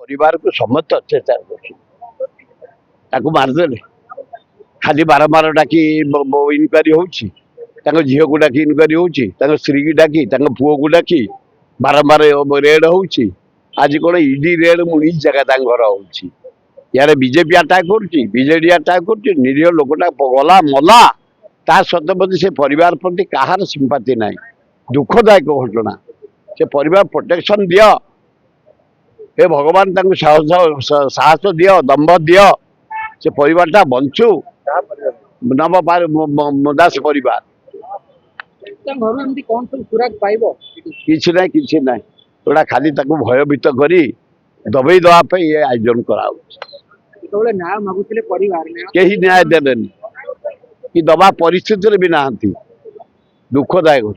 परिवार को समस्त अत्याचार कर मारिदेले खाली बारंबार डाकी इनक्वारी होची झील को डाकी इनक्वारी होची स्त्री की डाकी पुओ को डाकी बारंबार रेड होची आज कौन इडी रेड मुझे जगह घर होची यार बीजेपी अटाक करेजेडी अटाक कर निरीह लोकटा गला मला ता सत्वे बोधे से परिवार प्रति कहार सिंपाति ना दुखदायक घटना से परिवार प्रोटेक्शन दियो हे भगवान साहस दियो दम्भ दियो से परिवार बंचु नव दास परिवार किसी ना गोटा खाली भयभीत करी दबई दवाई ये आयोजन करा कहीं न्याय देने कि दबा परिस्थिति भी नहांती दुखदायक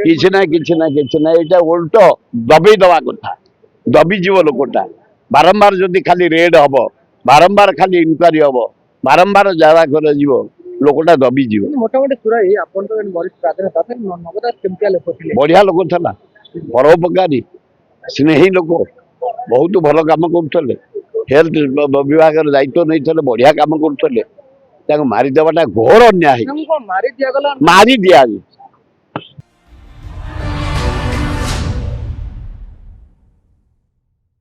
किसी ना यहाँ उल्ट दबई दवा कथा दबी जीव लोकटा बारंबार जदि खाली रेड हम बारंबार खाली इनक्वारी हम बारंबार जरा कर लोकटा दबी जीव बढ़िया लोक था परोपकारी स्नेही लोक बहुत भल कम कर हेल्थ विभाग दायित्व नहीं बढ़िया कम कर मारिदेवाटा घोर अन्याय मारी दिया